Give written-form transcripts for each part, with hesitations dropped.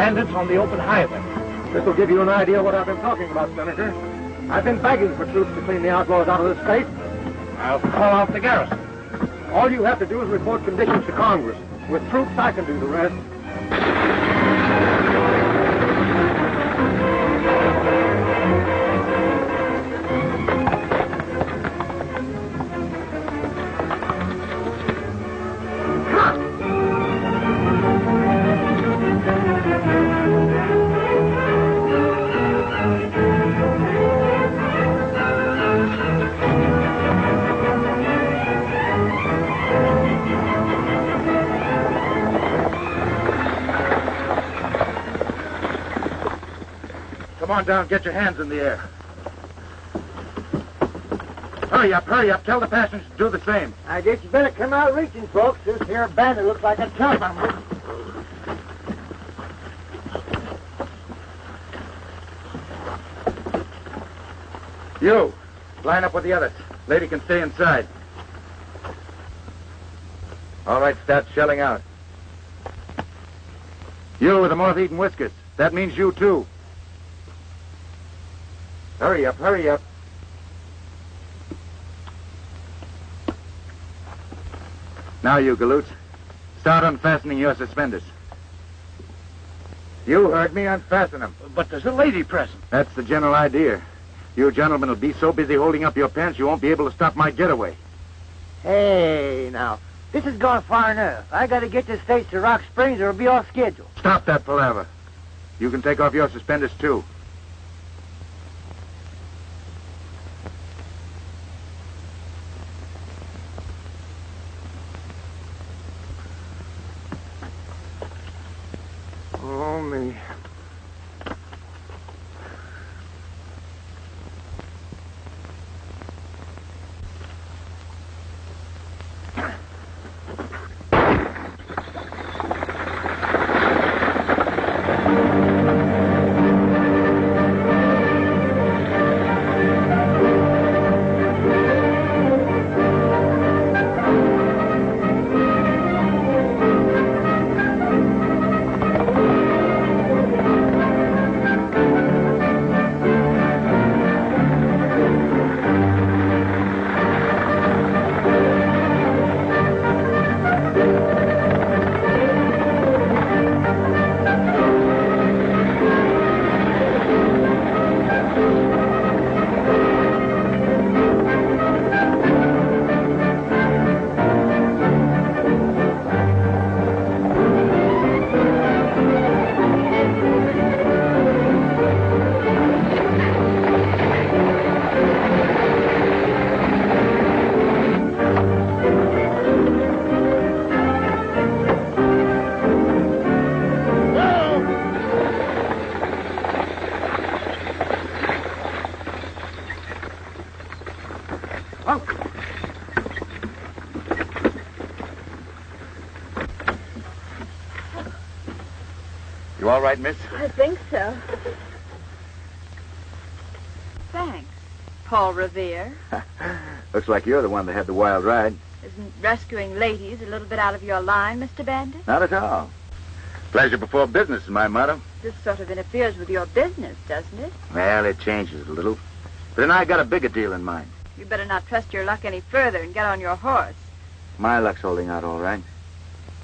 bandits on the open highway. This will give you an idea of what I've been talking about, Senator. I've been begging for troops to clean the outlaws out of this state. I'll call off the garrison. All you have to do is report conditions to Congress. With troops, I can do the rest. Come on down, get your hands in the air. Hurry up. Tell the passengers to do the same. I guess you better come out reaching, folks. This here bandit looks like a tough one. You, line up with the others. Lady can stay inside. All right, start shelling out. You with the moth-eaten whiskers. That means you, too. Hurry up. Now, you galoots, start unfastening your suspenders. You heard me, unfasten them. But there's a lady present. That's the general idea. You gentlemen will be so busy holding up your pants you won't be able to stop my getaway. Hey, now, this is going far enough. I got to get this stage to Rock Springs or it'll be off schedule. Stop that palaver. You can take off your suspenders, too. Oh, me. You all right, miss? I think so. Thanks, Paul Revere. Looks like you're the one that had the wild ride. Isn't rescuing ladies a little bit out of your line, Mr. Bandit? Not at all. Pleasure before business is my motto. This sort of interferes with your business, doesn't it? Well, it changes a little. But then I got a bigger deal in mind. You better not trust your luck any further and get on your horse. My luck's holding out all right.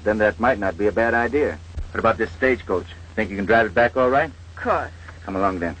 Then that might not be a bad idea. What about this stagecoach? Think you can drive it back all right? Of course. Come along then.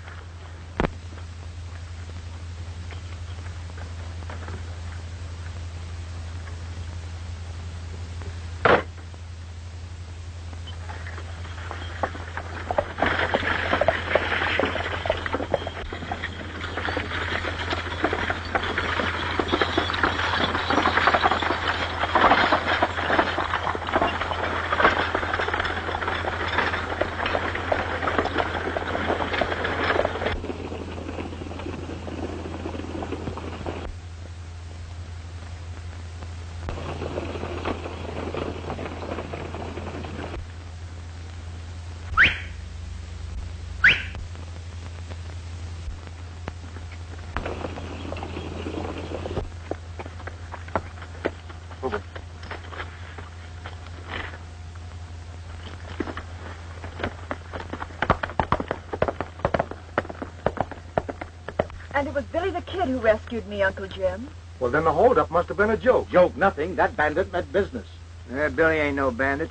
And it was Billy the Kid who rescued me, Uncle Jim. Well, then the holdup must have been a joke. Joke nothing. That bandit meant business. Billy ain't no bandit.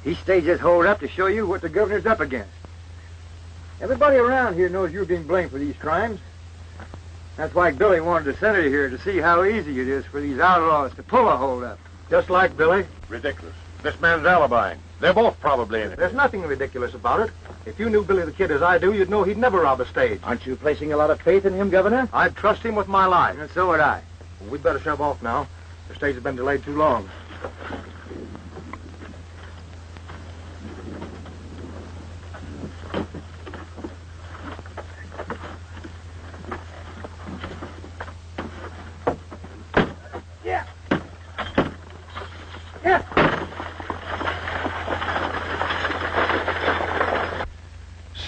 He staged this hold up to show you what the governor's up against. Everybody around here knows you're being blamed for these crimes. That's why Billy wanted the senator here to see how easy it is for these outlaws to pull a holdup. Just like Billy. Ridiculous. This man's alibiing. They're both probably in it. There's nothing ridiculous about it. If you knew Billy the Kid as I do, you'd know he'd never rob a stage. Aren't you placing a lot of faith in him, Governor? I'd trust him with my life. And so would I. Well, we'd better shove off now. The stage has been delayed too long.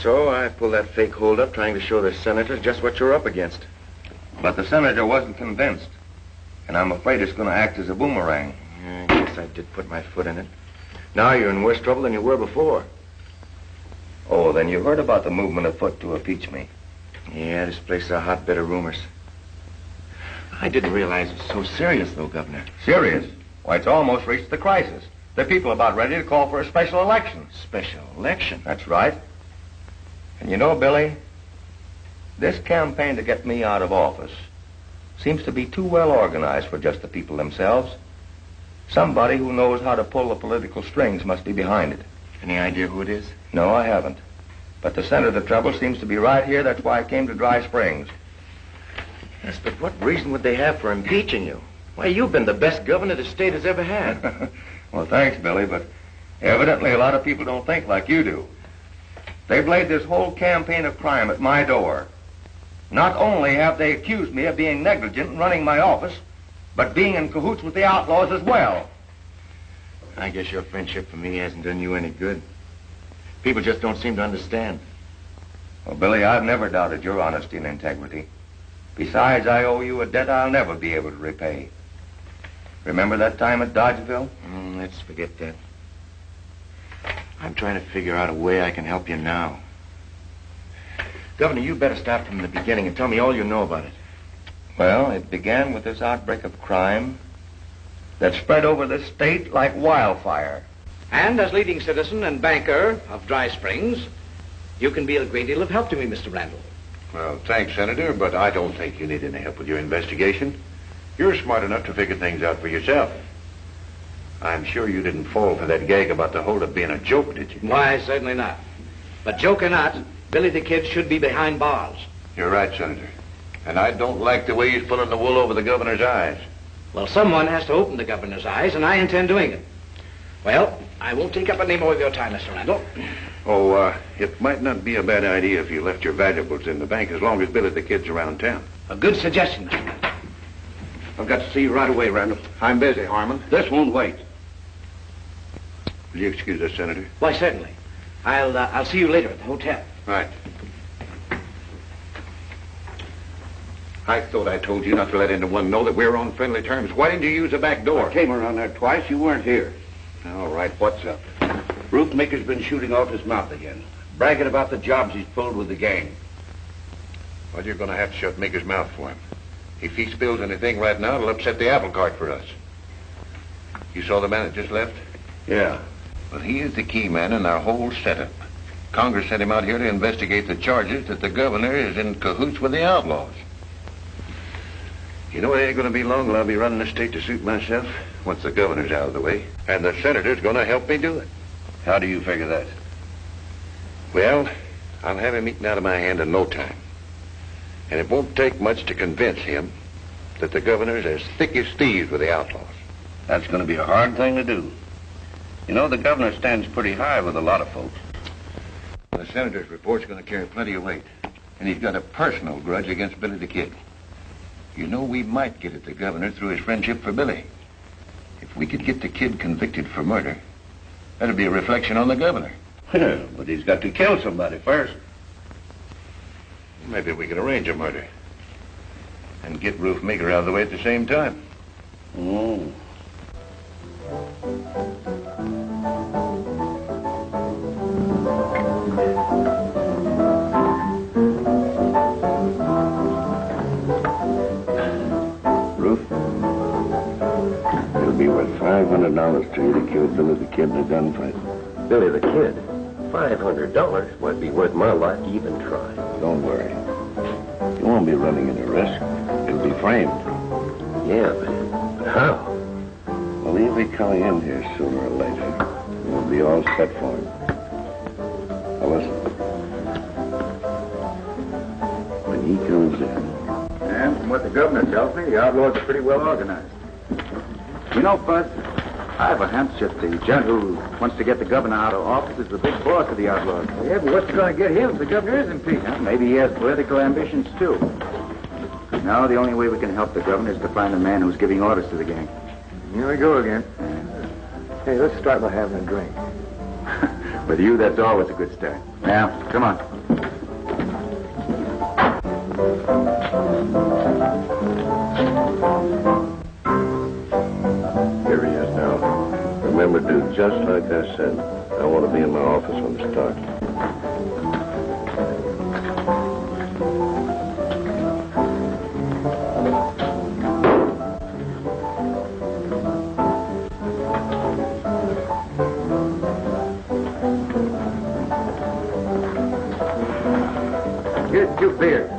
So I pulled that fake holdup trying to show the senator just what you're up against. But the senator wasn't convinced. And I'm afraid it's going to act as a boomerang. I guess I did put my foot in it. Now you're in worse trouble than you were before. Oh, then you heard about the movement afoot to impeach me. Yeah, this place is a hotbed of rumors. I didn't realize it was so serious, though, Governor. Serious? Why, it's almost reached the crisis. The people are about ready to call for a special election. Special election? That's right. And you know, Billy, this campaign to get me out of office seems to be too well organized for just the people themselves. Somebody who knows how to pull the political strings must be behind it. Any idea who it is? No, I haven't. But the center of the trouble seems to be right here. That's why I came to Dry Springs. Yes, but what reason would they have for impeaching you? Why, you've been the best governor the state has ever had. Well, thanks, Billy, but evidently a lot of people don't think like you do. They've laid this whole campaign of crime at my door. Not only have they accused me of being negligent in running my office, but being in cahoots with the outlaws as well. I guess your friendship for me hasn't done you any good. People just don't seem to understand. Well, Billy, I've never doubted your honesty and integrity. Besides, I owe you a debt I'll never be able to repay. Remember that time at Dodgeville? Let's forget that. I'm trying to figure out a way I can help you now. Governor, you better start from the beginning and tell me all you know about it. Well, it began with this outbreak of crime that spread over the state like wildfire. And as leading citizen and banker of Dry Springs, you can be a great deal of help to me, Mr. Randall. Well, thanks, Senator, but I don't think you need any help with your investigation. You're smart enough to figure things out for yourself. I'm sure you didn't fall for that gag about the holdup being a joke, did you? Why, certainly not. But joke or not, Billy the Kid should be behind bars. You're right, Senator. And I don't like the way he's pulling the wool over the governor's eyes. Well, someone has to open the governor's eyes, and I intend doing it. Well, I won't take up any more of your time, Mr. Randall. Oh, it might not be a bad idea if you left your valuables in the bank as long as Billy the Kid's around town. A good suggestion, Mr. Randall. I've got to see you right away, Randall. I'm busy, Harmon. This won't wait. Will you excuse us, Senator? Why, certainly. I'll see you later at the hotel. Right. I thought I told you not to let anyone know that we're on friendly terms. Why didn't you use the back door? I came around there twice. You weren't here. All right, what's up? Roofmaker's been shooting off his mouth again, bragging about the jobs he's pulled with the gang. Well, you're going to have to shut Maker's mouth for him. If he spills anything right now, it'll upset the apple cart for us. You saw the man that just left? Yeah. Well, he is the key man in our whole setup. Congress sent him out here to investigate the charges that the governor is in cahoots with the outlaws. You know, it ain't going to be long till I'll be running the state to suit myself once the governor's out of the way. And the senator's going to help me do it. How do you figure that? Well, I'll have him eaten out of my hand in no time. And it won't take much to convince him that the governor's as thick as thieves with the outlaws. That's going to be a hard thing to do. You know, the governor stands pretty high with a lot of folks. The senator's report's going to carry plenty of weight. And he's got a personal grudge against Billy the Kid. You know, we might get at the governor through his friendship for Billy. If we could get the kid convicted for murder, that'd be a reflection on the governor. But he's got to kill somebody first. Maybe we could arrange a murder. And get Roofmaker out of the way at the same time. Oh. $500 to you to kill Billy the Kid in a gunfight. Billy the Kid? $500 might be worth my life to even try. Don't worry. You won't be running any risk. You'll be framed. Yeah, but how? Well, he'll be coming in here sooner or later. We'll be all set for him. Now listen. When he comes in... And from what the governor tells me, the outlaws are pretty well organized. You know, Buzz, I have a hunch that the gent who wants to get the governor out of office is the big boss of the outlaws. Yeah, but what's going to get him if the governor is impeached? Yeah, maybe he has political ambitions, too. Now, the only way we can help the governor is to find the man who's giving orders to the gang. Here we go again. Hey, let's start by having a drink. With you, that's always a good start. Now, come on. Here he is now. Remember, do just like I said. I want to be in my office when it starts. Here's 2 beers.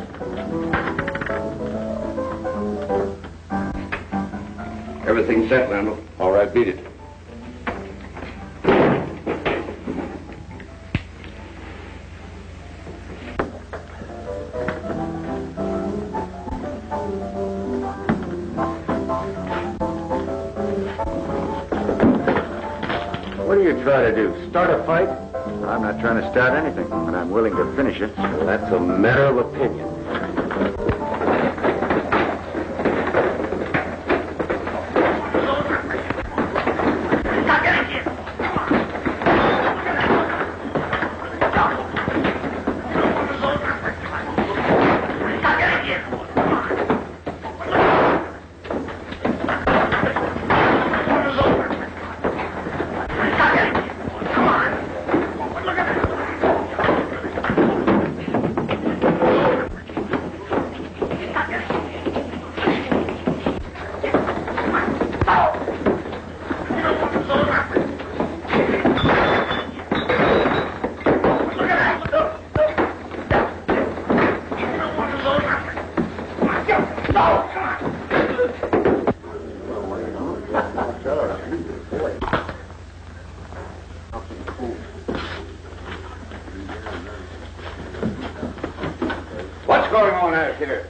Everything's set, Randall. All right, beat it. What are you trying to do? Start a fight? I'm not trying to start anything, but I'm willing to finish it. Well, that's a matter of opinion. What's going on out here?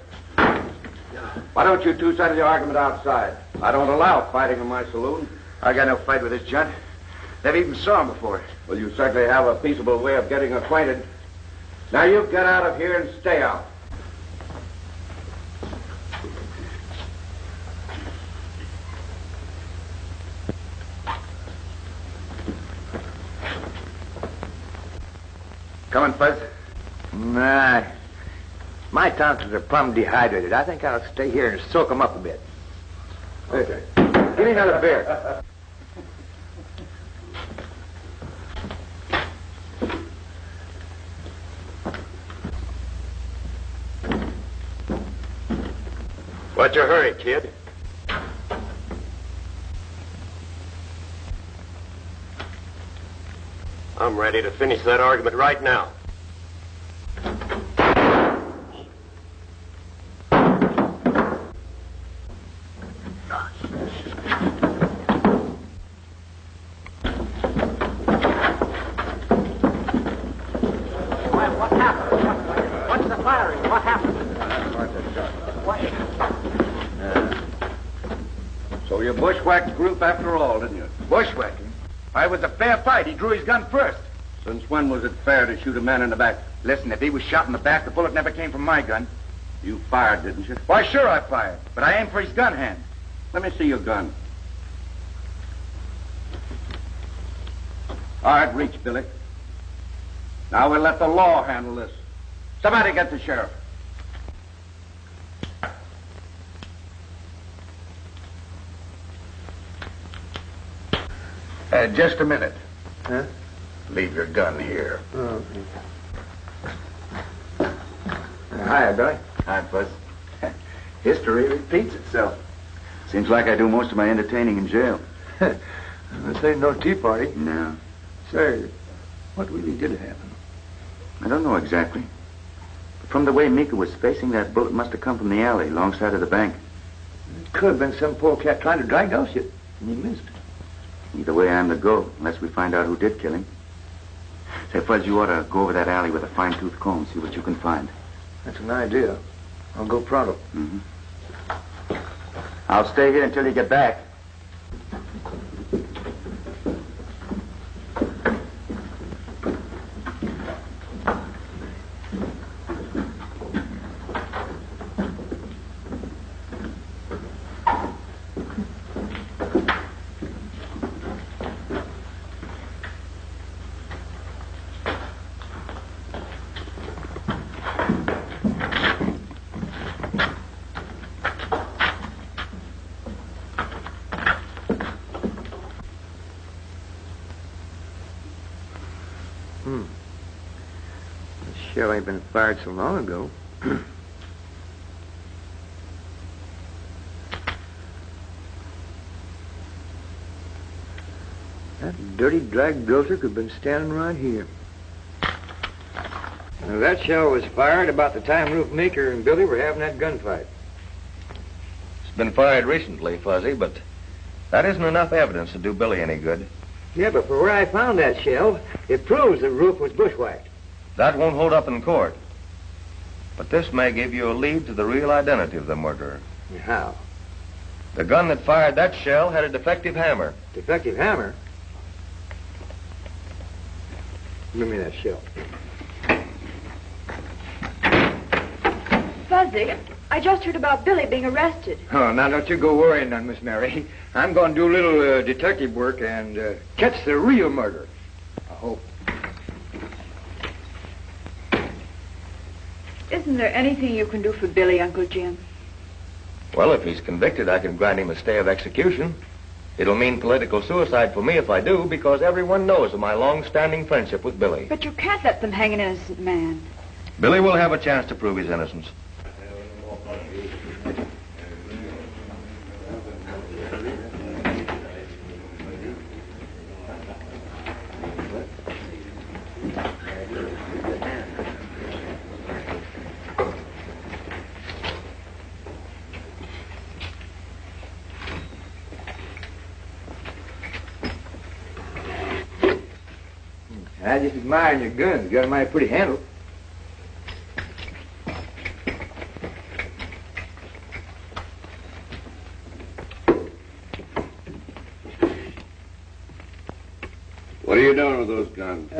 Why don't you two settle your argument outside? I don't allow fighting in my saloon. I got no fight with this gent. Never even saw him before. Well, you certainly have a peaceable way of getting acquainted. Now you get out of here and stay out. Coming, Fuzz? Nah. My tonsils are plumb dehydrated. I think I'll stay here and soak them up a bit. Okay. Give me another beer. What's your hurry, kid? I'm ready to finish that argument right now. What happened? What's the firing? What happened? So you bushwhacked the group after all, didn't you? Bushwhacking? It was a fair fight. He drew his gun first. Since when was it fair to shoot a man in the back? Listen, if he was shot in the back, the bullet never came from my gun. You fired, didn't you? Why, sure I fired, but I aimed for his gun hand. Let me see your gun. All right, reach, Billy. Now we'll let the law handle this. Somebody get the sheriff. Just a minute. Huh? Leave your gun here. Oh, okay. Hiya, Billy. Hi, Fuzz. History repeats itself. Seems like I do most of my entertaining in jail. This ain't no tea party. No. Say, what really did happen? I don't know exactly. But from the way Mika was facing, that bullet must have come from the alley alongside of the bank. It could have been some poor cat trying to drag us yet, and he missed. Either way, I'm the go, unless we find out who did kill him. Say, Fuzz, you ought to go over that alley with a fine-tooth comb, see what you can find. That's an idea. I'll go pronto. Mm-hmm. I'll stay here until you get back. The shell ain't been fired so long ago. That dirty drag grocer could have been standing right here. Now, that shell was fired about the time Roof Maker and Billy were having that gunfight. It's been fired recently, Fuzzy, but that isn't enough evidence to do Billy any good. Yeah, but for where I found that shell, it proves the Roof was bushwhacked. That won't hold up in court. But this may give you a lead to the real identity of the murderer. How? The gun that fired that shell had a defective hammer. Defective hammer? Give me that shell. Fuzzy, I just heard about Billy being arrested. Oh, now don't you go worrying none, Miss Mary. I'm going to do a little detective work and catch the real murderer. I hope. Isn't there anything you can do for Billy, Uncle Jim? Well, if he's convicted, I can grant him a stay of execution. It'll mean political suicide for me if I do, because everyone knows of my long-standing friendship with Billy. But you can't let them hang an innocent man. Billy will have a chance to prove his innocence. I just admire your guns. You got a mighty pretty handle. What are you doing with those guns?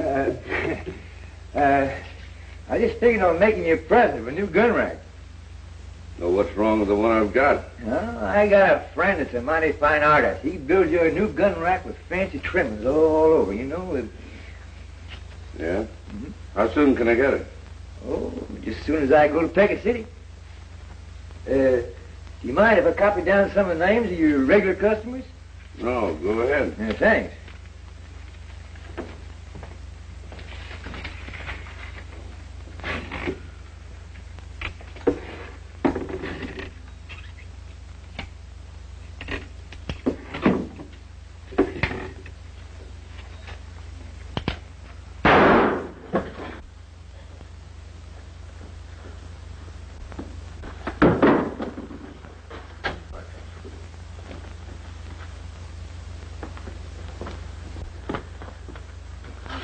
I just figured on making you a present of a new gun rack. So what's wrong with the one I've got? Well, I got a friend that's a mighty fine artist. He builds you a new gun rack with fancy trimmings all over, you know, with... Yeah? How soon can I get it? Oh, just as soon as I go to Peckett City. Do you mind if I copy down some of the names of your regular customers? No, go ahead. Yeah, thanks.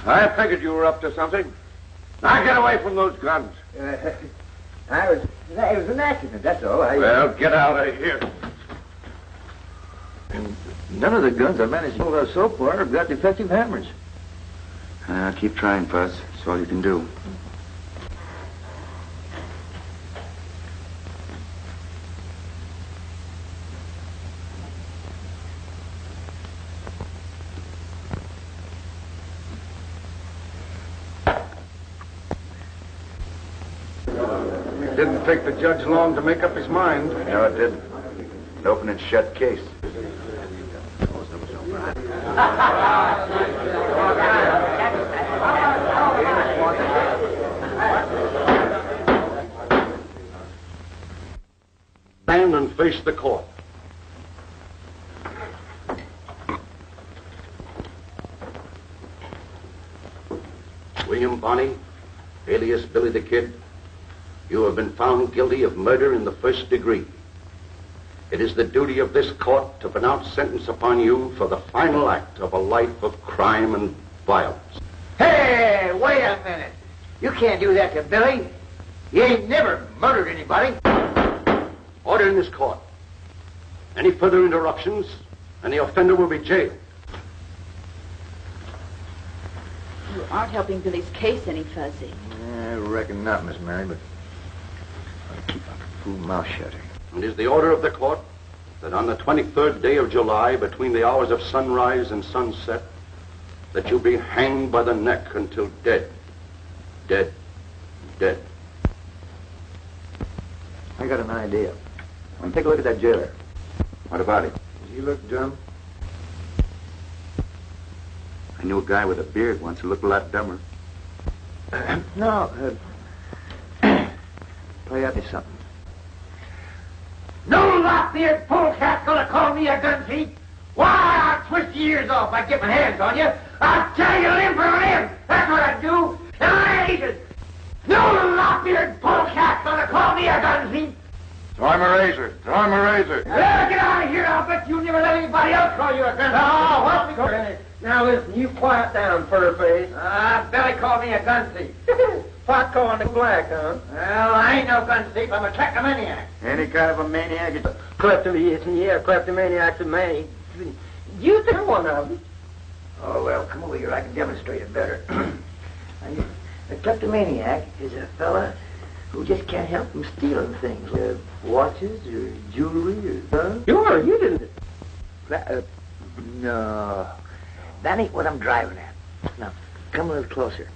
I figured you were up to something. Now get away from those guns. It was an accident, that's all. Well, get out of here. None of the guns I managed to pull out so far have got defective hammers. Keep trying, Fuzz. That's all you can do. Didn't take the judge long to make up his mind. No, it didn't. An open and shut case. Stand and face the court. Bonney, alias Billy the Kid, you have been found guilty of murder in the first degree. It is the duty of this court to pronounce sentence upon you for the final act of a life of crime and violence. Hey, wait a minute. You can't do that to Billy. He ain't never murdered anybody. Order in this court. Any further interruptions, and the offender will be jailed. You aren't helping Billy's case any, Fuzzy. I reckon not, Miss Mary, but I'll keep my fool mouth shut. It is the order of the court that on the 23rd day of July, between the hours of sunrise and sunset, that you be hanged by the neck until dead. Dead. Dead. I got an idea. Take a look at that jailer. What about him? Does he look dumb? I knew a guy with a beard once who looked a lot dumber. No. Play out me something. No lop-eared polecat gonna call me a gun thief. Why, I'll twist your ears off if I get my hands on you. I'll tear you limb from limb. That's what I'd do. And I ain't it. No lop-eared polecat gonna call me a gun thief. Throw him a razor. Throw him a razor. Get out of here. I'll bet you never let anybody else call you a gun thief. Oh, what's the... Now listen, you quiet down, Furface. Billy called me a gun thief. Pot calling the black, huh? Well, I ain't no gun thief. I'm a kleptomaniac. Any kind of a maniac. Kleptomaniac's a man. You think one of them? Oh, well, come over here. I can demonstrate it better. A kleptomaniac is a fella who just can't help from stealing things. Watches or jewelry or guns. Sure, you didn't. No. That ain't what I'm driving at. Now, come a little closer.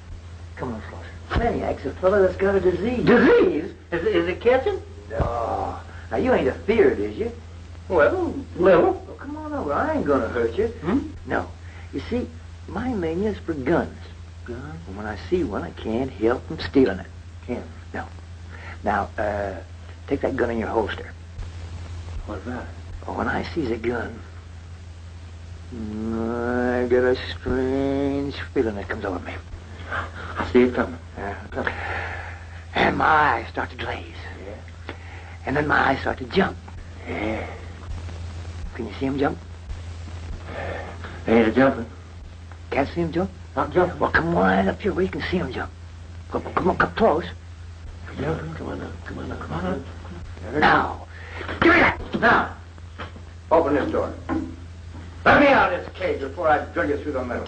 Come a little closer. Maniac's a fella that's got a disease. Disease? Is it catching? No. Now, you ain't afeard, is you? Well, little. Well, come on over. I ain't gonna hurt you. No. You see, my mania's for guns. Gun? And when I see one, I can't help from stealing it. Can't? No. Now, take that gun in your holster. What about it? Oh, when I sees a gun, I get a strange feeling that comes over me. I see it coming. And my eyes start to glaze. Yeah. And then my eyes start to jump. Yeah. Can you see him jump? They ain't a-jumping. Can't see him jump? Not jumping. Well, come on up here where you can see him jump. Come on, come close. Jumping. Come on up. Now. Give me that. Now. Open this door. Let me out of this cage before I drill you through the middle.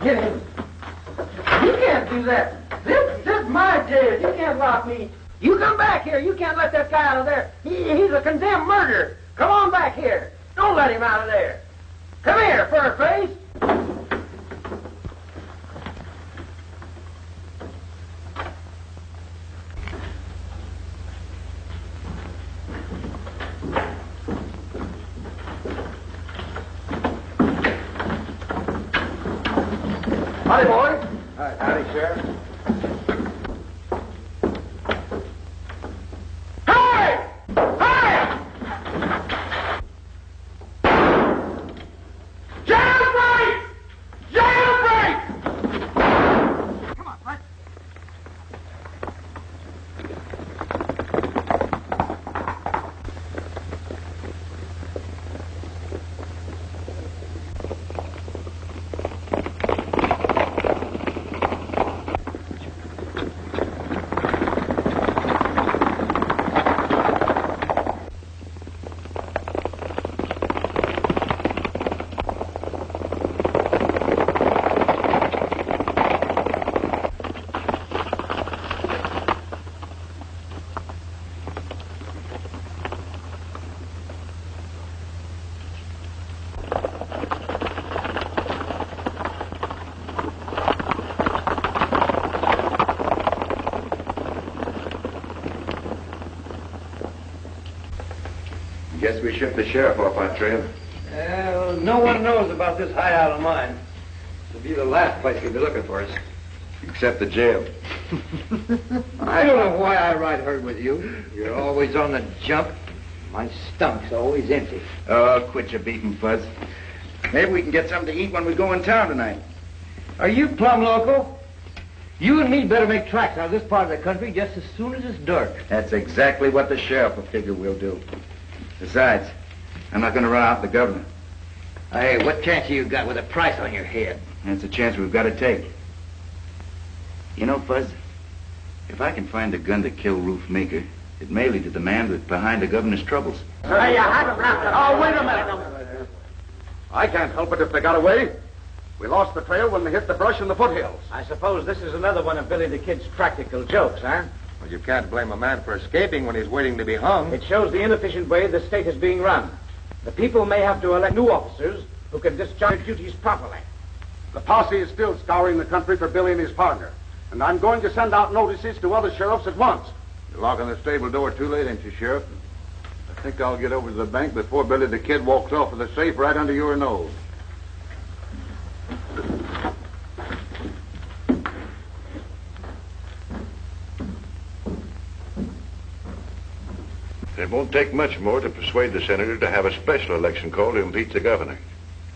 Get him. You can't do that. This is my jail. You can't lock me. You come back here. You can't let that guy out of there. He's a condemned murderer. Come on back here. Don't let him out of there. Come here, Furface. Howdy, boys. Howdy, Sheriff. Hey! Hey! Jailbreak! Jailbreak! Come on, Frank. Guess we shipped the sheriff off our trail. Well, no one knows about this hideout of mine. It'll be the last place you'll be looking for us. Except the jail. I don't know why I ride herd with you. You're always on the jump. My stomach's always empty. Oh, quit your beating, Fuzz. Maybe we can get something to eat when we go in town tonight. Are you plumb loco? You and me better make tracks out of this part of the country just as soon as it's dark. That's exactly what the sheriff will figure we'll do. Besides, I'm not going to run out the governor. Hey, what chance you got with a price on your head? That's a chance we've got to take. You know, Fuzz, if I can find the gun to kill Ruth Maker, it may lead to the man that's behind the governor's troubles. Hey, oh, wait a minute. I can't help it if they got away. We lost the trail when they hit the brush in the foothills. I suppose this is another one of Billy the Kid's practical jokes, huh? Well, you can't blame a man for escaping when he's waiting to be hung. It shows the inefficient way the state is being run. The people may have to elect new officers who can discharge their duties properly. The posse is still scouring the country for Billy and his partner. And I'm going to send out notices to other sheriffs at once. You're locking the stable door too late, ain't you, Sheriff? I think I'll get over to the bank before Billy the Kid walks off with the safe right under your nose. It won't take much more to persuade the senator to have a special election called to impeach the governor.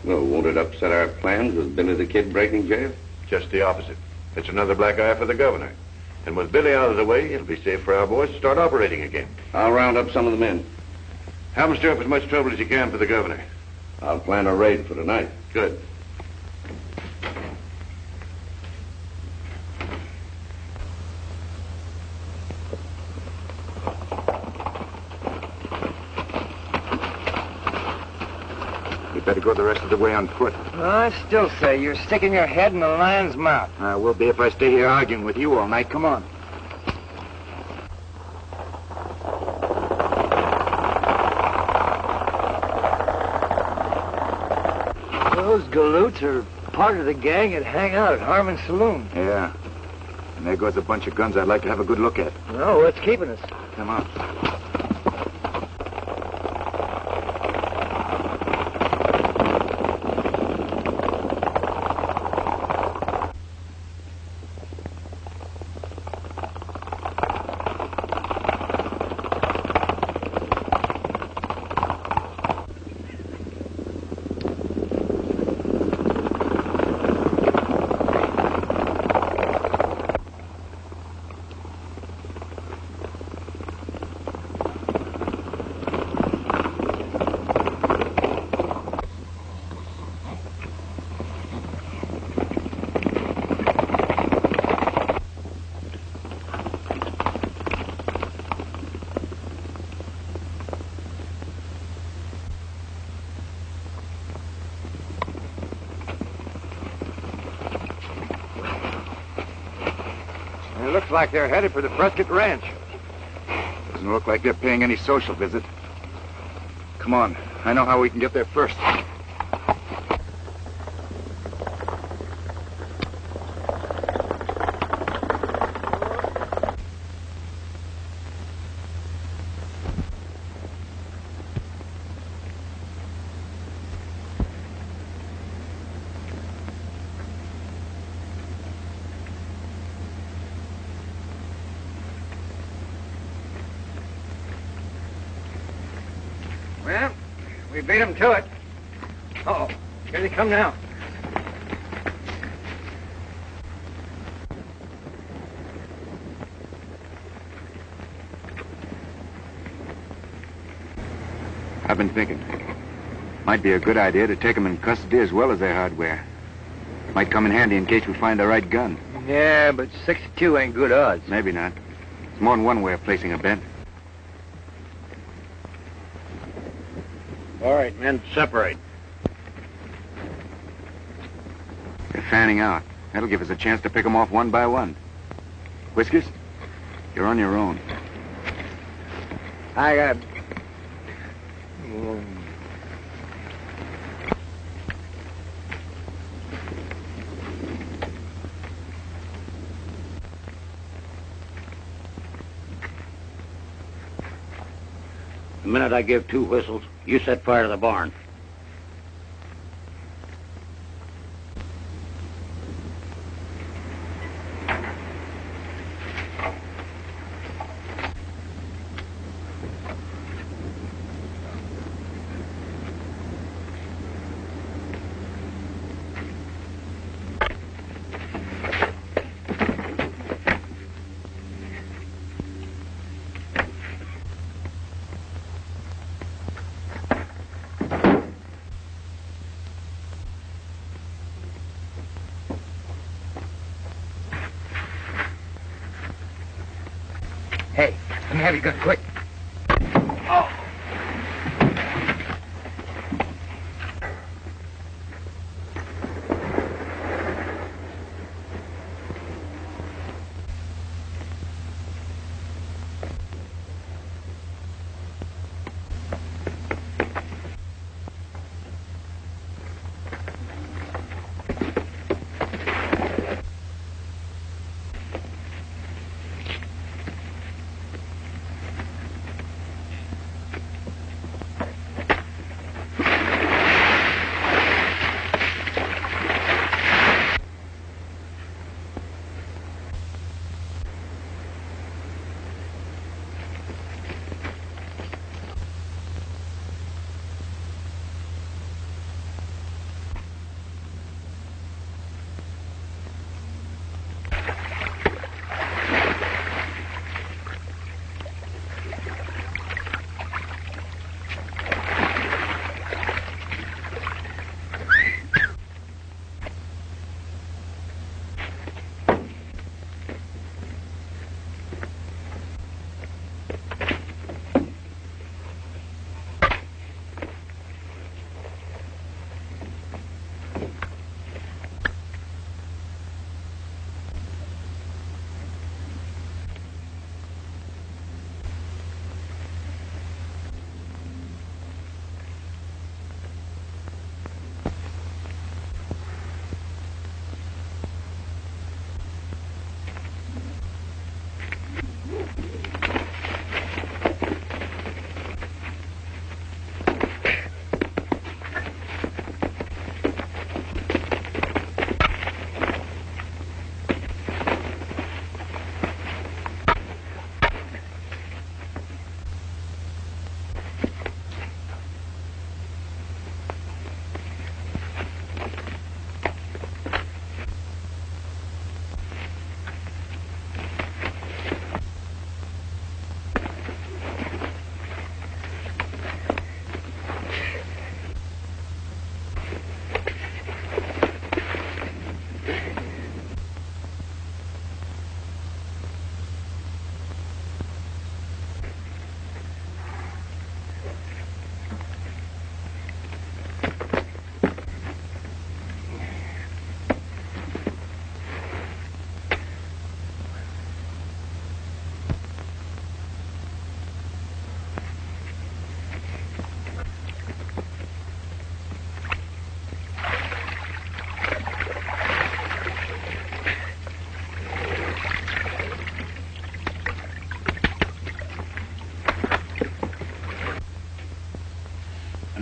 Well, won't it upset our plans with Billy the Kid breaking jail? Just the opposite. It's another black eye for the governor. And with Billy out of the way, it'll be safe for our boys to start operating again. I'll round up some of the men. Have them stir up as much trouble as you can for the governor. I'll plan a raid for tonight. Good. Better go the rest of the way on foot. I still say you're sticking your head in the lion's mouth. I will be if I stay here arguing with you all night. Come on. Those galoots are part of the gang that hang out at Harmon's Saloon. Yeah. And there goes a bunch of guns I'd like to have a good look at. No, what's keeping us? Come on. It looks like they're headed for the Prescott Ranch. Doesn't look like they're paying any social visit. Come on. I know how we can get there first. Well, we beat them to it. Uh-oh, here they come now. I've been thinking. Might be a good idea to take them in custody as well as their hardware. Might come in handy in case we find the right gun. Yeah, but 62 ain't good odds. Maybe not. There's more than one way of placing a bet. All right, men, separate. They're fanning out. That'll give us a chance to pick them off one by one. Whiskers, you're on your own. I got... The minute I give 2 whistles, you set fire to the barn. Hey, let me have your gun, quick. Oh!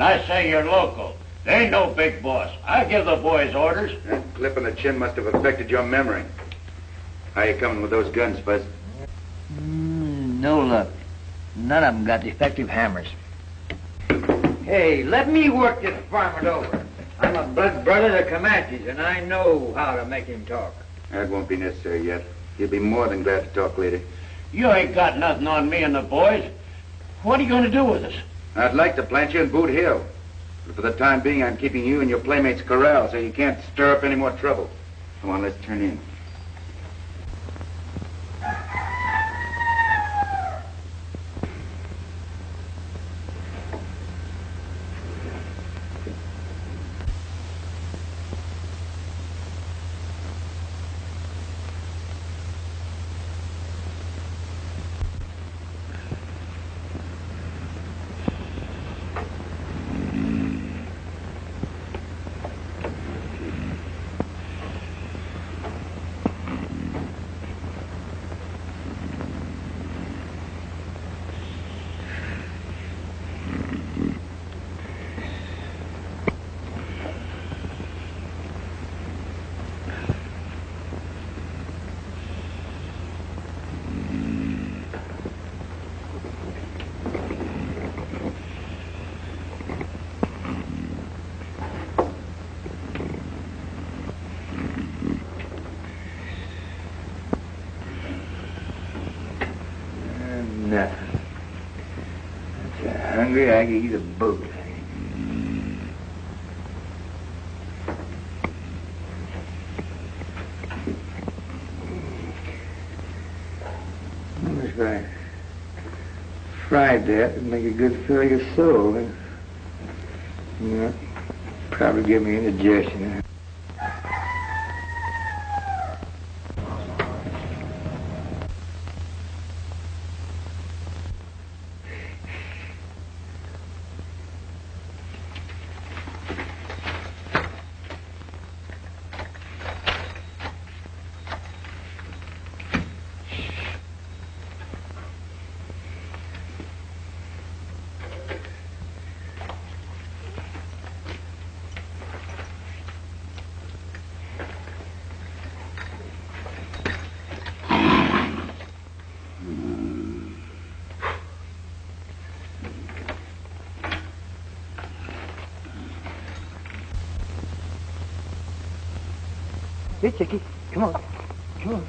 I say you're local. There ain't no big boss. I give the boys orders. That clip on the chin must have affected your memory. How you coming with those guns, Fuzz? No luck. None of them got defective hammers. Hey, let me work this varmint over. I'm a blood brother of the Comanches, and I know how to make him talk. That won't be necessary yet. He'll be more than glad to talk later. You ain't got nothing on me and the boys. What are you going to do with us? I'd like to plant you in Boot Hill. But for the time being, I'm keeping you and your playmates corralled so you can't stir up any more trouble. Come on, let's turn in. Nothing. I'm so hungry I could eat a boat. That's right. tried that. It'd make a good filling of soul. And, probably give me indigestion. Here, Chickie. Come on. Come on.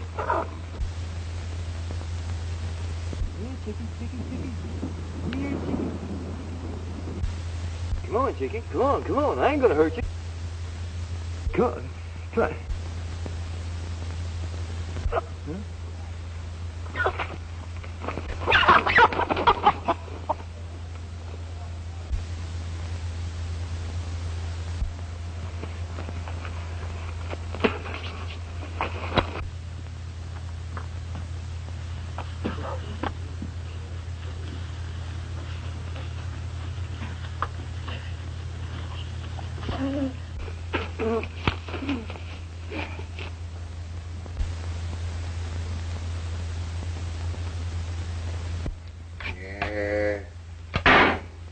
Here, Chickie. Here, Chickie. Come on, Chickie. Come on. I ain't gonna hurt you. Come on. Try.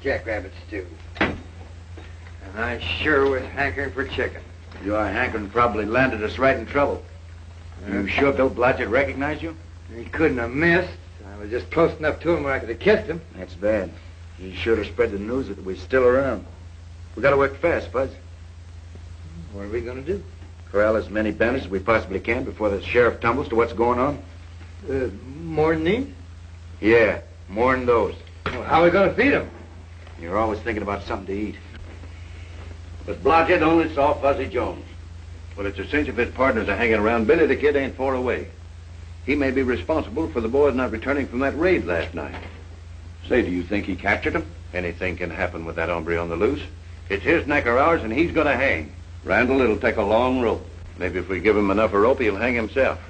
Jackrabbit stew. And I sure was hankering for chicken. Your hankering probably landed us right in trouble. You sure Bill Blodgett recognized you? He couldn't have missed. I was just close enough to him where I could have kissed him. That's bad. He should have spread the news that we're still around. We gotta work fast, Buzz. What are we gonna do? Corral as many bandits as we possibly can before the sheriff tumbles to what's going on. More than these? Yeah, more than those. Well, how are we gonna feed them? You're always thinking about something to eat. But Blodgett only saw Fuzzy Jones. Well, it's a cinch if his partners are hanging around. Billy the Kid ain't far away. He may be responsible for the boys not returning from that raid last night. Say, do you think he captured them? Anything can happen with that hombre on the loose. It's his neck or ours, and he's gonna hang. Randall, it'll take a long rope. Maybe if we give him enough of a rope, he'll hang himself.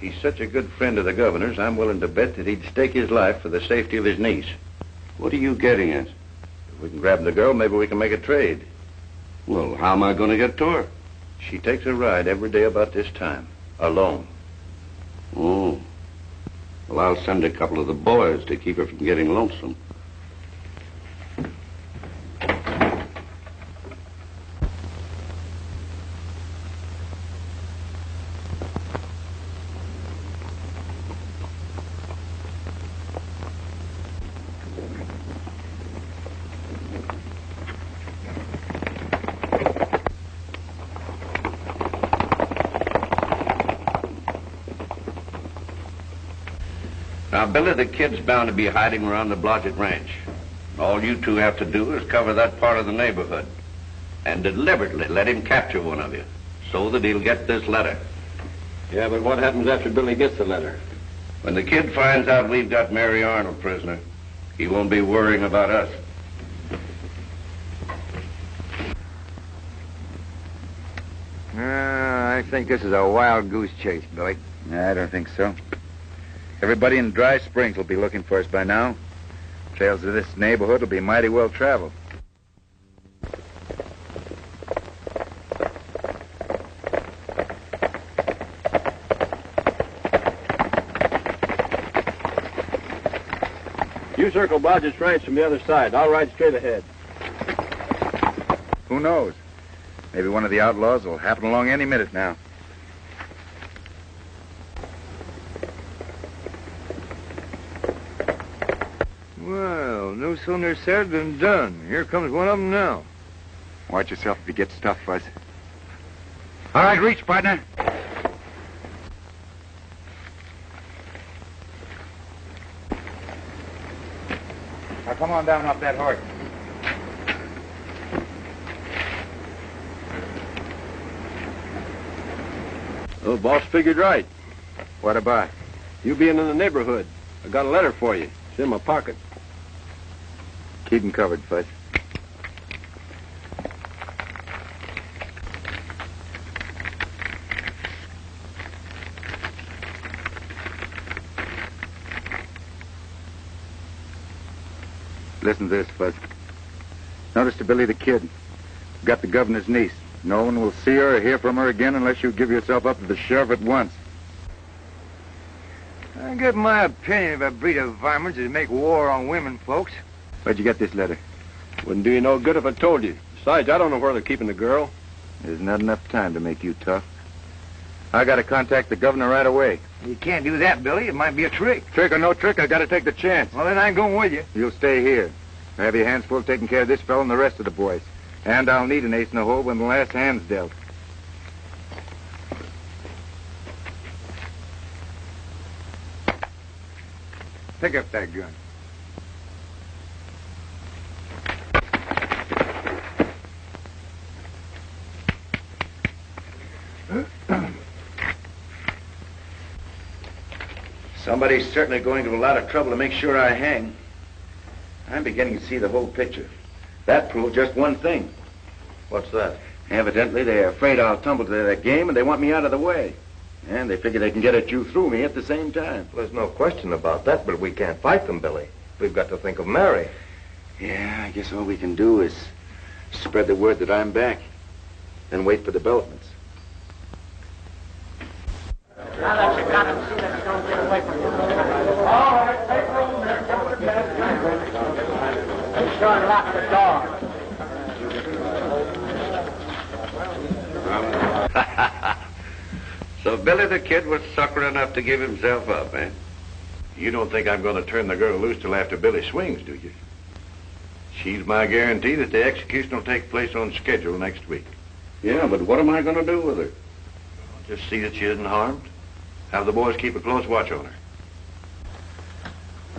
He's such a good friend of the governor's, I'm willing to bet that he'd stake his life for the safety of his niece. What are you getting at? If we can grab the girl, maybe we can make a trade. Well, how am I going to get to her? She takes a ride every day about this time, alone. Oh. Well, I'll send a couple of the boys to keep her from getting lonesome. Now, Billy the Kid's bound to be hiding around the Blodgett Ranch. All you two have to do is cover that part of the neighborhood and deliberately let him capture one of you so that he'll get this letter. Yeah, but what happens after Billy gets the letter? When the Kid finds out we've got Mary Arnold prisoner, he won't be worrying about us. I think this is a wild goose chase, Billy. I don't think so. Everybody in Dry Springs will be looking for us by now. Trails of this neighborhood will be mighty well traveled. You circle Blodgett's Ranch from the other side. I'll ride straight ahead. Who knows? Maybe one of the outlaws will happen along any minute now. Well, no sooner said than done. Here comes one of them now. Watch yourself if you get stuffed, Fuzz. All right, reach, partner. Now, come on down off that horse. Oh, boss figured right. What about? You being in the neighborhood. I got a letter for you. It's in my pocket. Keep him covered, Fudge. Listen to this, Fuzz. Notice to Billy the Kid. Got the governor's niece. No one will see her or hear from her again unless you give yourself up to the sheriff at once. I get my opinion of a breed of varmints that make war on women folks. Where'd you get this letter? Wouldn't do you no good if I told you. Besides, I don't know where they're keeping the girl. There's not enough time to make you tough. I gotta contact the governor right away. You can't do that, Billy. It might be a trick. Trick or no trick, I gotta take the chance. Well, then I'm going with you. You'll stay here. I have your hands full taking care of this fellow and the rest of the boys. And I'll need an ace in the hole when the last hand's dealt. Pick up that gun. Somebody's certainly going to a lot of trouble to make sure I hang. I'm beginning to see the whole picture. That proved just one thing. What's that? Evidently, they're afraid I'll tumble to their game, and they want me out of the way. And they figure they can get at you through me at the same time. Well, there's no question about that, but we can't fight them, Billy. We've got to think of Mary. Yeah, I guess all we can do is spread the word that I'm back, then wait for developments. Now that you got him, see that you don't get away from him. All right, take room there. Make sure and lock the door. So Billy the Kid was sucker enough to give himself up, eh? You don't think I'm going to turn the girl loose till after Billy swings, do you? She's my guarantee that the execution will take place on schedule next week. Yeah, but what am I going to do with her? Just see that she isn't harmed. Have the boys keep a close watch on her.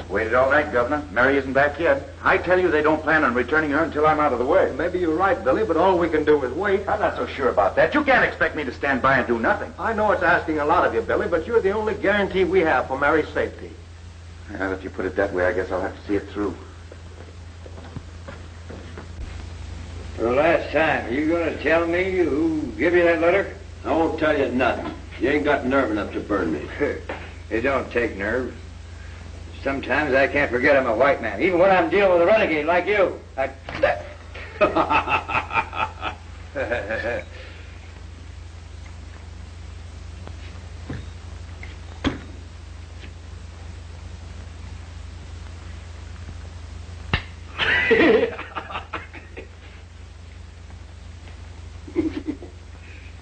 Waited all night, Governor. Mary isn't back yet. I tell you they don't plan on returning her until I'm out of the way. Maybe you're right, Billy, but all we can do is wait. I'm not so sure about that. You can't expect me to stand by and do nothing. I know it's asking a lot of you, Billy, but you're the only guarantee we have for Mary's safety. Well, if you put it that way, I guess I'll have to see it through. For the last time, are you going to tell me who gave you that letter? I won't tell you nothing. You ain't got nerve enough to burn me. It don't take nerve. Sometimes I can't forget I'm a white man, even when I'm dealing with a renegade like you.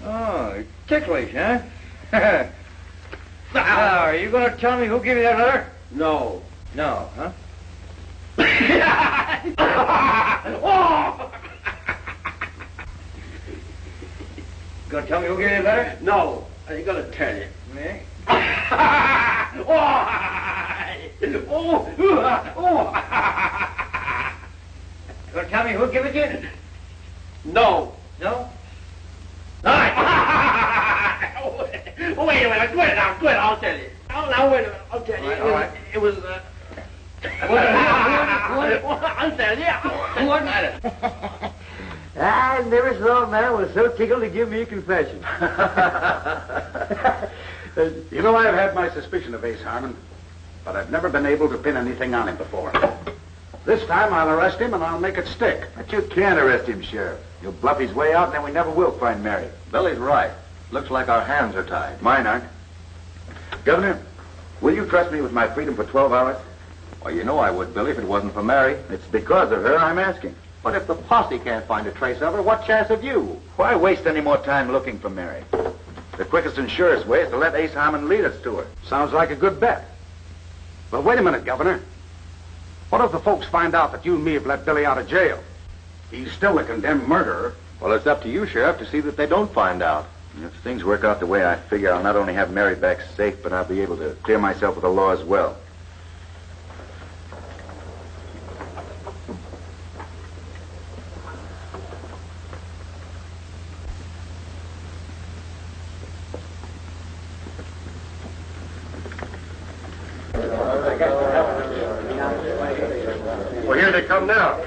Oh, ticklish, huh? Now, are you going to tell me who gave you that letter? No. No, huh? Going to tell me who gave you that letter? No. I ain't gonna tell you. Me? Going to tell me who gave it to you? No. No? All right. Wait a minute. Quit it now. Quit it. I'll tell you. Oh, now, wait a minute. I'll tell you. All right. It was, I'll tell you. What matter? I never saw a man was so tickled to give me a confession. You know, I've had my suspicion of Ace Harmon, but I've never been able to pin anything on him before. This time I'll arrest him and I'll make it stick. But you can't arrest him, Sheriff. You'll bluff his way out and then we never will find Mary. Billy's right. Looks like our hands are tied. Mine aren't. Governor, will you trust me with my freedom for 12 hours? Well, you know I would, Billy, if it wasn't for Mary. It's because of her I'm asking. But if the posse can't find a trace of her, what chance have you? Why waste any more time looking for Mary? The quickest and surest way is to let Ace Harmon lead us to her. Sounds like a good bet. Well, wait a minute, Governor. What if the folks find out that you and me have let Billy out of jail? He's still a condemned murderer. Well, it's up to you, Sheriff, to see that they don't find out. If things work out the way I figure, I'll not only have Mary back safe, but I'll be able to clear myself with the law as well. Well, here they come. come now.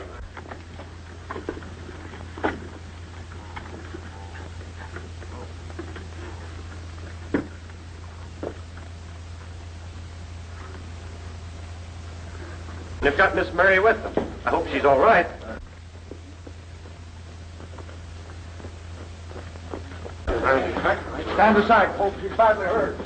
They've got Miss Mary with them. I hope she's all right. Stand aside, folks. She's badly hurt.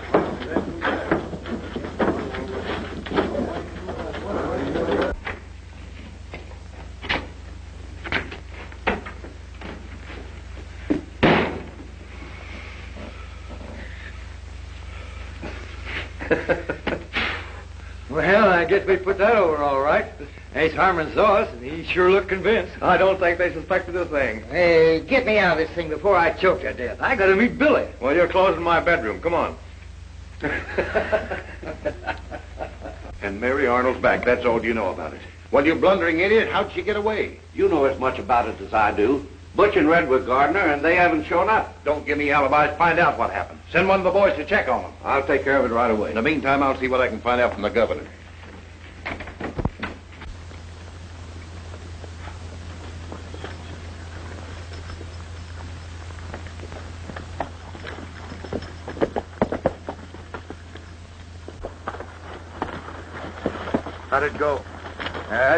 Well, I guess we put that over all right. Ace Harmon saw us, and he sure looked convinced. I don't think they suspected a thing. Hey, get me out of this thing before I choke to death. I gotta meet Billy. Well, you're closing my bedroom. Come on. And Mary Arnold's back. That's all you know about it. Well, you blundering idiot, how'd she get away? You know as much about it as I do. Butch and Red were Gardner, and they haven't shown up. Don't give me alibis. Find out what happened. Send one of the boys to check on them. I'll take care of it right away. In the meantime, I'll see what I can find out from the governor. How'd it go?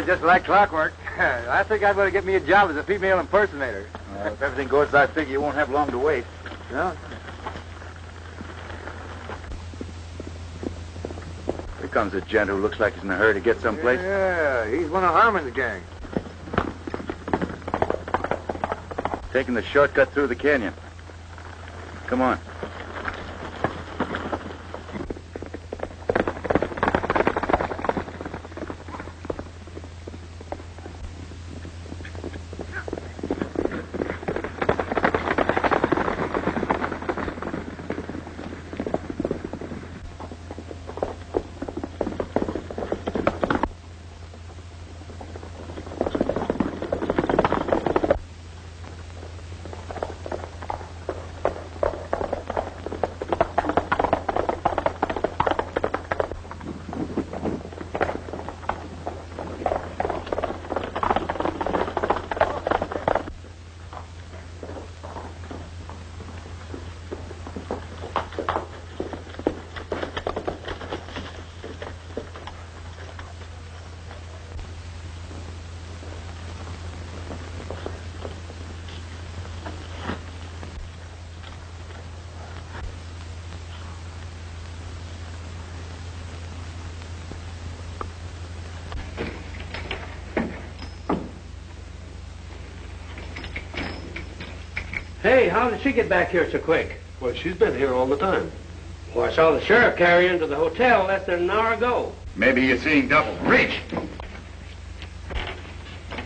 Just like clockwork. I think I'd better get me a job as a female impersonator. If everything goes as I figure, you won't have long to wait. No? Here comes a gent who looks like he's in a hurry to get someplace. Yeah, he's one of Harmon's gang. Taking the shortcut through the canyon. Come on. Hey, how did she get back here so quick? Well, she's been here all the time. Well, I saw the sheriff carry her into the hotel less than an hour ago. Maybe you're seeing double. Reach!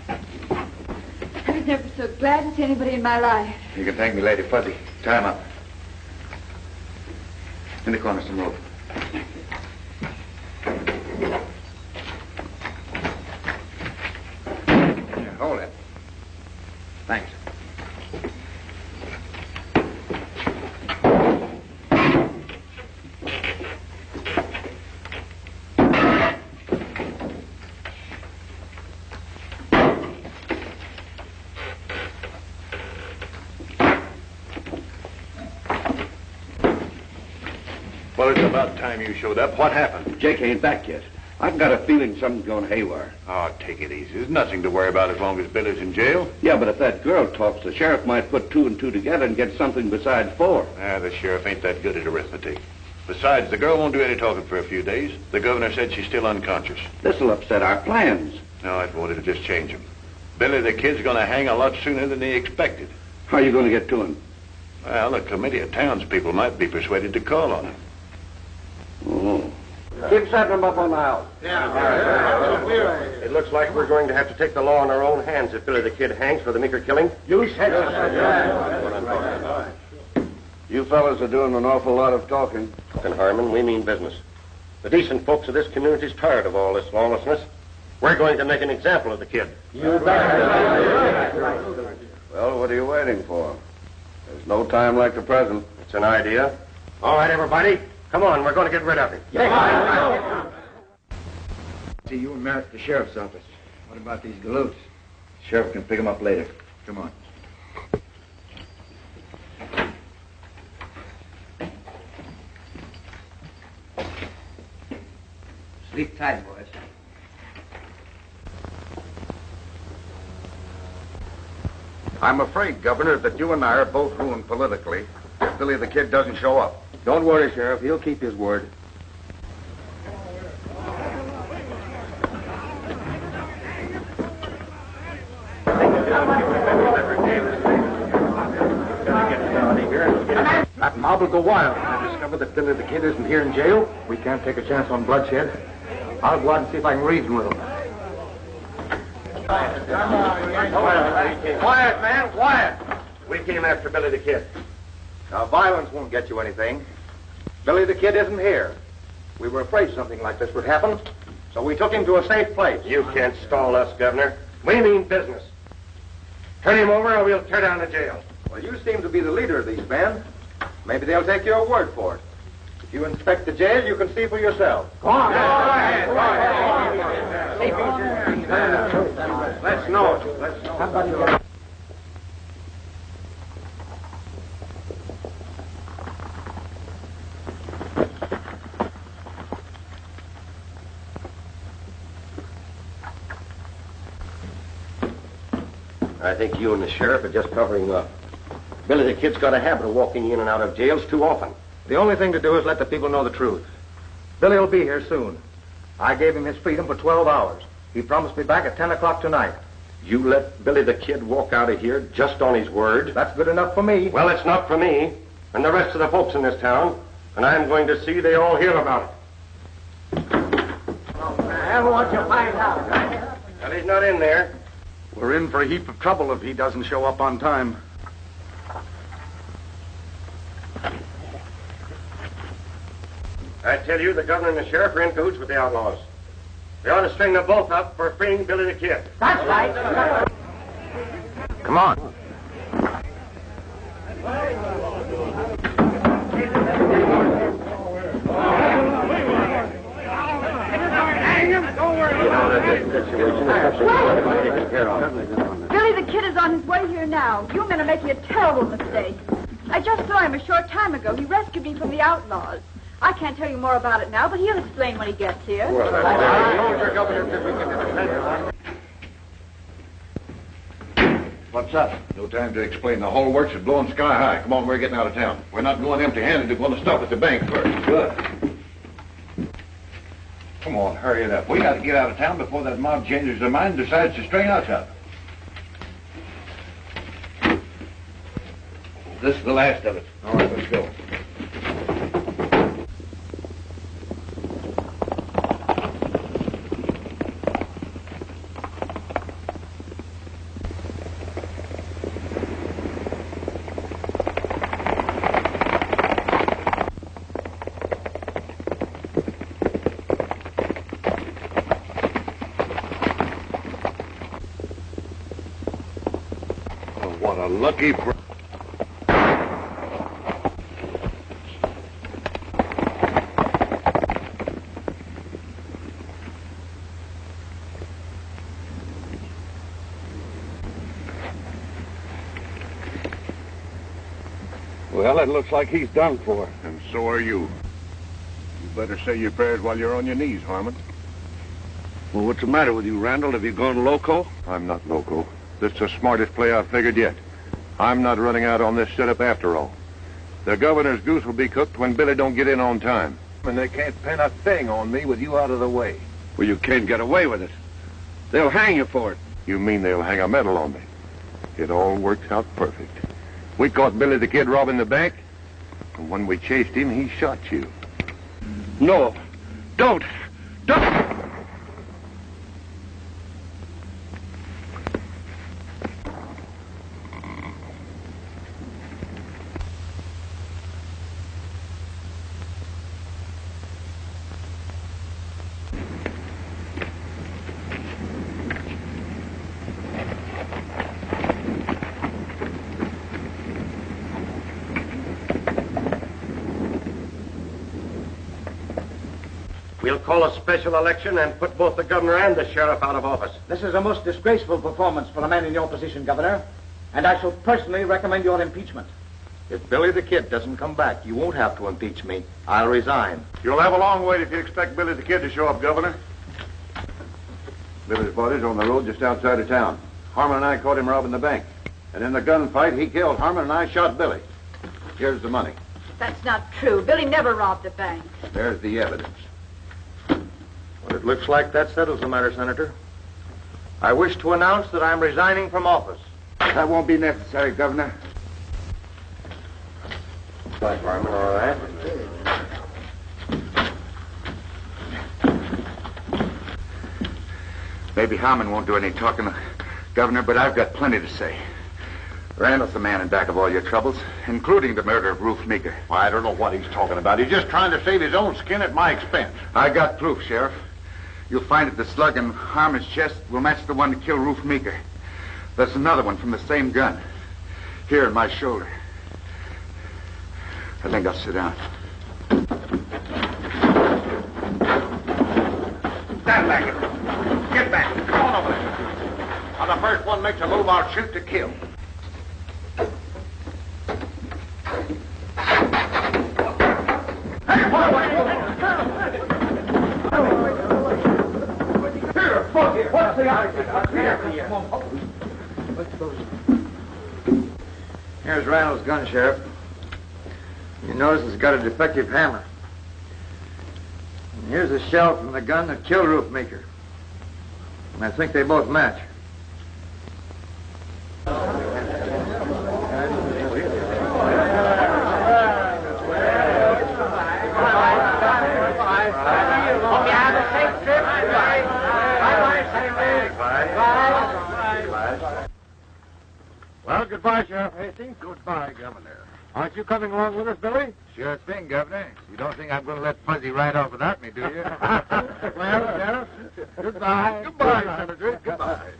I was never so glad to see anybody in my life. You can thank me, Lady Fuzzy. Tie him up. In the corner, some rope. Here, hold it. Thanks. Well, it's about time you showed up. What happened? Jake ain't back yet. I've got a feeling something's going haywire. Oh, take it easy. There's nothing to worry about as long as Billy's in jail. Yeah, but if that girl talks, the sheriff might put two and two together and get something besides four. The sheriff ain't that good at arithmetic. Besides, the girl won't do any talking for a few days. The governor said she's still unconscious. This'll upset our plans. No, it won't. It'll just change them. Billy the Kid's going to hang a lot sooner than he expected. How are you going to get to him? Well, a committee of townspeople might be persuaded to call on him. Oh. Keep setting them up on the house. It looks like we're going to have to take the law in our own hands if Billy the Kid hangs for the Meeker killing. You said You fellas are doing an awful lot of talking. And Harmon, we mean business. The decent folks of this community's tired of all this lawlessness. We're going to make an example of the kid. Well, what are you waiting for? There's no time like the present. It's an idea. All right, everybody. Come on, we're going to get rid of him. See you and Merritt at the sheriff's office. What about these galoots? Sheriff can pick them up later. Come on. Sleep tight, boys. I'm afraid, Governor, that you and I are both ruined politically if Billy the Kid doesn't show up. Don't worry, Sheriff. He'll keep his word. That mob will go wild when they discover that Billy the Kid isn't here in jail. We can't take a chance on bloodshed. I'll go out and see if I can reason with him. Quiet, man, quiet. We came after Billy the Kid. Now, violence won't get you anything. Billy the Kid isn't here. We were afraid something like this would happen, so we took him to a safe place. You can't stall us, Governor. We mean business. Turn him over or we'll tear down the jail. Well, you seem to be the leader of these men. Maybe they'll take your word for it. If you inspect the jail, you can see for yourself. Go on. Go ahead. Go ahead. Let's know it. Let's know it. I think you and the sheriff are just covering up. Billy the Kid's got a habit of walking in and out of jails too often. The only thing to do is let the people know the truth. Billy will be here soon. I gave him his freedom for 12 hours. He promised me back at 10 o'clock tonight. You let Billy the Kid walk out of here just on his word? That's good enough for me. Well, it's not for me and the rest of the folks in this town, and I'm going to see they all hear about it. I want you to find out. Well, he's not in there. We're in for a heap of trouble if he doesn't show up on time. I tell you, the governor and the sheriff are in cahoots with the outlaws. They ought to string them both up for freeing Billy the Kid. That's right. Come on. Billy the Kid is on his way here now. You men are making a terrible mistake. I just saw him a short time ago. He rescued me from the outlaws. I can't tell you more about it now, but he'll explain when he gets here. What's up? No time to explain. The whole works is blowing sky high. Come on, we're getting out of town. We're not going empty-handed. We're going to stop at the bank first. Good. Come on, hurry it up. We got to get out of town before that mob changes their mind and decides to string us up. This is the last of it. All right, let's go. What a lucky break. Well, it looks like he's done for. And so are you. You better say your prayers while you're on your knees, Harmon. Well, what's the matter with you, Randall? Have you gone loco? I'm not loco. This is the smartest play I've figured yet. I'm not running out on this setup after all. The governor's goose will be cooked when Billy don't get in on time. And they can't pin a thing on me with you out of the way. Well, you can't get away with it. They'll hang you for it. You mean they'll hang a medal on me? It all works out perfect. We caught Billy the Kid robbing the bank, and when we chased him, he shot you. No. Don't. We'll call a special election and put both the governor and the sheriff out of office. This is a most disgraceful performance for a man in your position, Governor, and I shall personally recommend your impeachment. If Billy the Kid doesn't come back, you won't have to impeach me. I'll resign. You'll have a long wait if you expect Billy the Kid to show up, Governor. Billy's body's on the road just outside of town. Harmon and I caught him robbing the bank. And in the gunfight, he killed Harmon and I shot Billy. Here's the money. That's not true. Billy never robbed a bank. There's the evidence. Well, it looks like that settles the matter, Senator. I wish to announce that I'm resigning from office. That won't be necessary, Governor. Bye, Harmon, all right? Maybe Harmon won't do any talking, Governor, but I've got plenty to say. Randall's the man in back of all your troubles, including the murder of Ruth Meeker. I don't know what he's talking about. He's just trying to save his own skin at my expense. I got proof, Sheriff. You'll find that the slug in Harmon's chest will match the one that killed Ruth Meeker. There's another one from the same gun, here in my shoulder. I think I'll sit down. Stand back. Get back. Come on over there. Now, the first one makes a move, I'll shoot to kill. What's the idea? Here's Randall's gun, Sheriff. You notice it's got a defective hammer. And here's a shell from the gun that killed Ruth Meeker. And I think they both match. Well, goodbye, Sheriff Hastings. Goodbye, Governor. Aren't you coming along with us, Billy? Sure thing, Governor. You don't think I'm going to let Fuzzy ride off without me, do you? Well, Sheriff, goodbye. Goodbye, Senator. Goodbye.